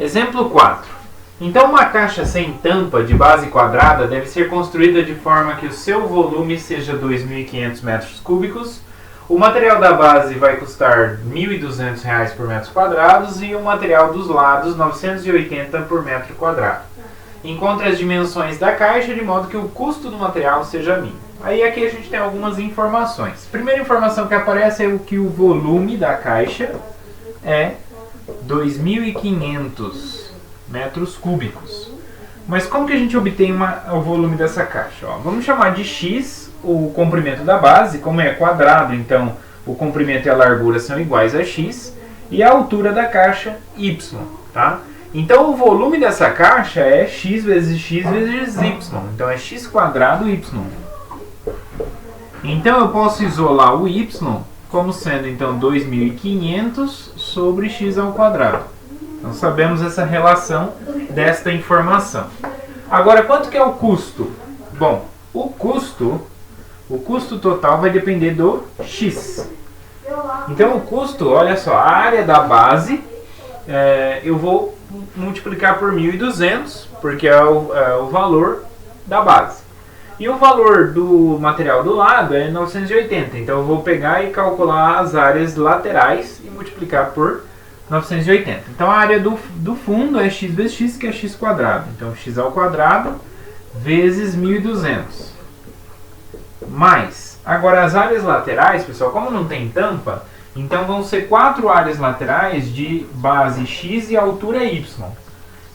Exemplo 4. Então, uma caixa sem tampa de base quadrada deve ser construída de forma que o seu volume seja 2.500 metros cúbicos. O material da base vai custar R$ 1.200 por metro quadrado e o material dos lados R$ 980 por metro quadrado. Encontre as dimensões da caixa de modo que o custo do material seja mínimo. Aí aqui a gente tem algumas informações. A primeira informação que aparece é que o volume da caixa é 2.500 metros cúbicos. Mas como que a gente obtém o volume dessa caixa? Vamos chamar de x o comprimento da base, como é quadrado, então o comprimento e a largura são iguais a x, e a altura da caixa, y. Tá? Então o volume dessa caixa é x vezes y, então é x quadrado y. Então eu posso isolar o y como sendo então 2.500 sobre x ao quadrado. Então sabemos essa relação desta informação. Agora, quanto que é o custo? Bom, o custo total vai depender do x. Então o custo, olha só, a área da base eu vou multiplicar por 1.200, porque é o valor da base. E o valor do material do lado é 980. Então eu vou pegar e calcular as áreas laterais e multiplicar por 980. Então a área do fundo é x vezes x, que é x quadrado. Então x ao quadrado vezes 1.200. Mais, agora as áreas laterais, pessoal, como não tem tampa, então vão ser 4 áreas laterais de base x e altura y.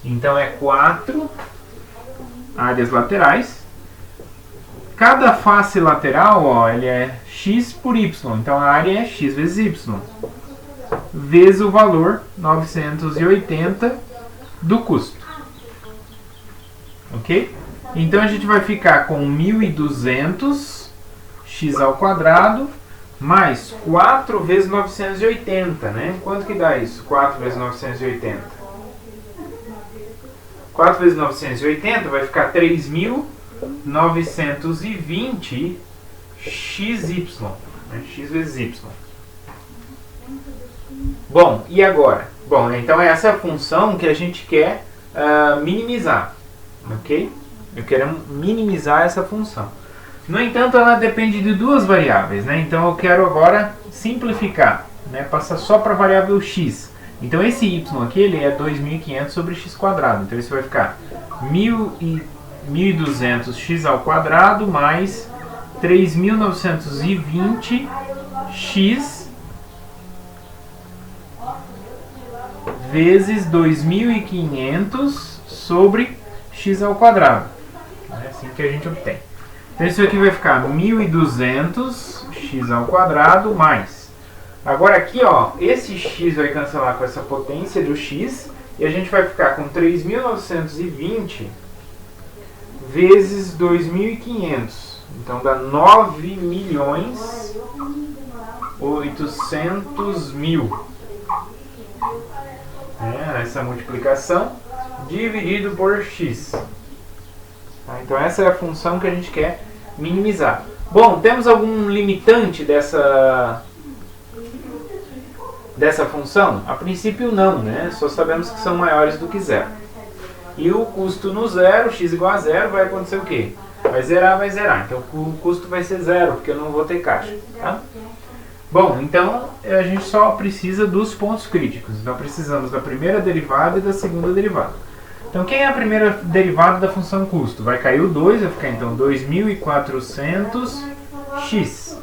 Então é 4 áreas laterais. Cada face lateral, ele é x por y. Então a área é x vezes y. Vezes o valor 980 do custo. Ok? Então a gente vai ficar com 1.200 x ao quadrado mais 4 vezes 980, né? Quanto que dá isso? 4 vezes 980. 4 vezes 980 vai ficar 3.920 xy, né? X vezes y. Bom, e agora? Bom, então essa é a função que a gente quer minimizar, ok? Eu quero minimizar essa função. No entanto, ela depende de duas variáveis, né? Então eu quero agora simplificar, né? Passar só para a variável x. Então esse y aqui ele é 2.500 sobre x quadrado. Então isso vai ficar 1.200 x ao quadrado mais 3.920 x vezes 2.500 sobre x ao quadrado. É assim que a gente obtém. Então isso aqui vai ficar 1.200 x ao quadrado mais. Agora aqui, esse x vai cancelar com essa potência do x e a gente vai ficar com 3.920 vezes 2.500. Então dá 9.800.000. Essa multiplicação dividido por x. Então essa é a função que a gente quer minimizar. Bom, temos algum limitante dessa função? A princípio não, né? Só sabemos que são maiores do que zero. E o custo no zero, x igual a zero, vai acontecer o quê? Vai zerar. Então o custo vai ser zero, porque eu não vou ter caixa. Tá? Bom, então a gente só precisa dos pontos críticos. Então precisamos da primeira derivada e da segunda derivada. Então quem é a primeira derivada da função custo? Vai cair o 2, vai ficar então 2.400x.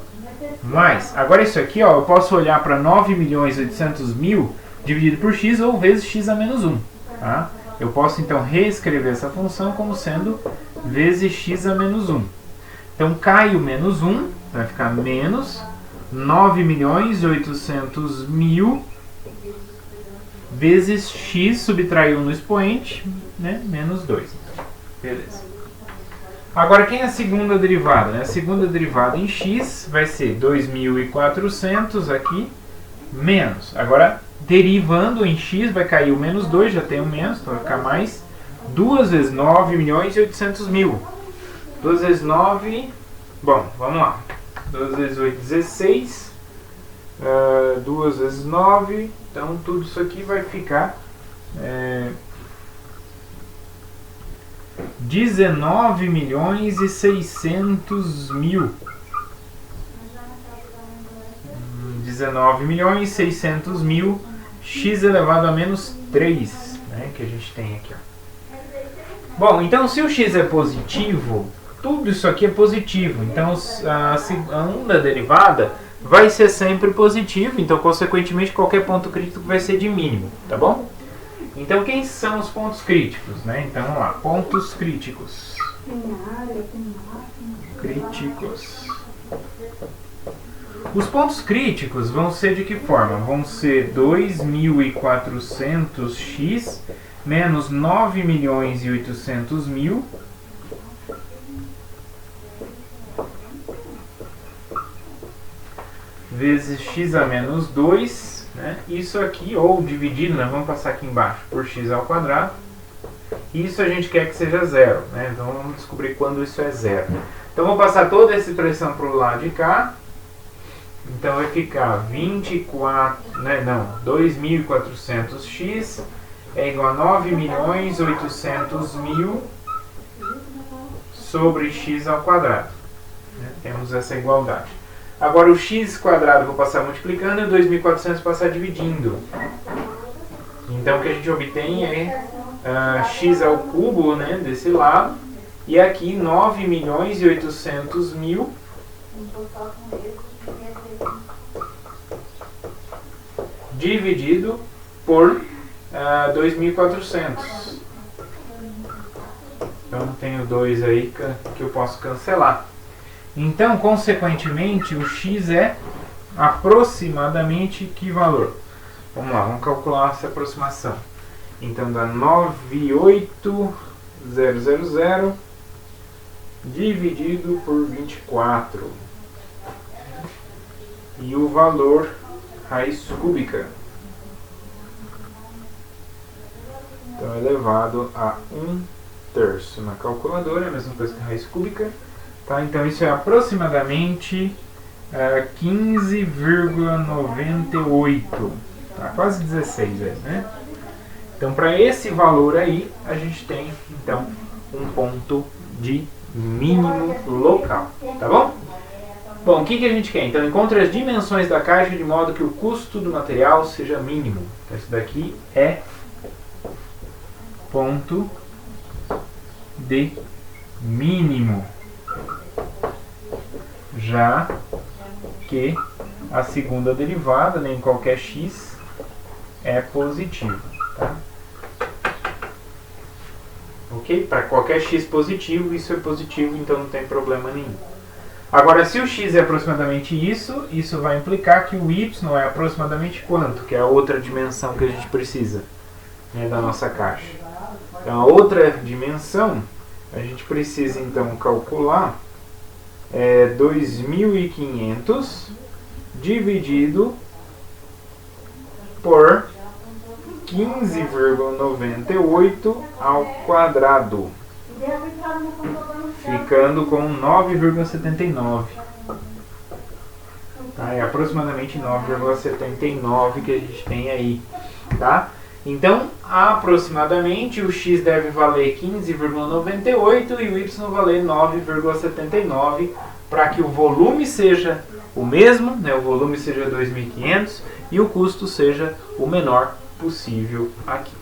Mais, agora isso aqui, eu posso olhar para 9.800.000 dividido por x ou vezes x a menos 1. Tá? Eu posso então reescrever essa função como sendo vezes x a menos 1. Então cai o menos 1, vai ficar menos 9.800.000 vezes x, subtraiu no expoente, né? Menos 2. Beleza. Agora, quem é a segunda derivada? Né? A segunda derivada em x vai ser 2.400 aqui, menos. Agora, derivando em x, vai cair o menos 2, já tem o menos, então vai ficar mais 2 vezes 9.800.000. 2 vezes 9... Bom, vamos lá. 2 vezes 8, 16. 2 vezes 9... Então tudo isso aqui vai ficar 19.600.000. 19.600.000 x elevado a menos 3, né, que a gente tem aqui. Ó. Bom, então se o x é positivo, tudo isso aqui é positivo. Então a segunda derivada vai ser sempre positivo. Então, consequentemente, qualquer ponto crítico vai ser de mínimo, tá bom? Então, quem são os pontos críticos, né? Então, vamos lá. Pontos críticos. Os pontos críticos vão ser de que forma? Vão ser 2.400x menos 9.800.000 vezes x a menos 2, né? Isso aqui, ou dividido, nós vamos passar aqui embaixo, por x ao quadrado. Isso a gente quer que seja zero, né? Então vamos descobrir quando isso é zero. Então vou passar toda essa expressão para o lado de cá. Então vai ficar 2.400x é igual a 9.800.000 sobre x ao quadrado. Né? Temos essa igualdade. Agora o x quadrado vou passar multiplicando e o 2.400 passar dividindo. Então o que a gente obtém é x ao cubo, né, desse lado. E aqui 9.800.000 dividido por 2.400. Então tenho 2 aí que eu posso cancelar. Então, consequentemente, o x é aproximadamente que valor? Vamos lá, vamos calcular essa aproximação. Então dá 9.800 dividido por 24. E o valor raiz cúbica. Então elevado a 1/3. Na calculadora é a mesma coisa que a raiz cúbica. Tá? Então isso é aproximadamente 15,98. Tá? Quase 16 aí, né? Então para esse valor aí a gente tem então um ponto de mínimo local. Tá bom? Bom, o que a gente quer? Então encontre as dimensões da caixa de modo que o custo do material seja mínimo. Então isso daqui é ponto de mínimo, já que a segunda derivada, né, em qualquer x, é positiva. Tá? Ok? Para qualquer x positivo, isso é positivo, então não tem problema nenhum. Agora, se o x é aproximadamente isso, isso vai implicar que o y é aproximadamente quanto? Que é a outra dimensão que a gente precisa, né, da nossa caixa. Então, a outra dimensão, a gente precisa então calcular 2.500 dividido por 15,98 ao quadrado, ficando com 9,79. Tá? É aproximadamente 9,79 que a gente tem aí. Tá? Então, aproximadamente, o x deve valer 15,98 e o y valer 9,79, para que o volume seja o mesmo, né? O volume seja 2.500 e o custo seja o menor possível aqui.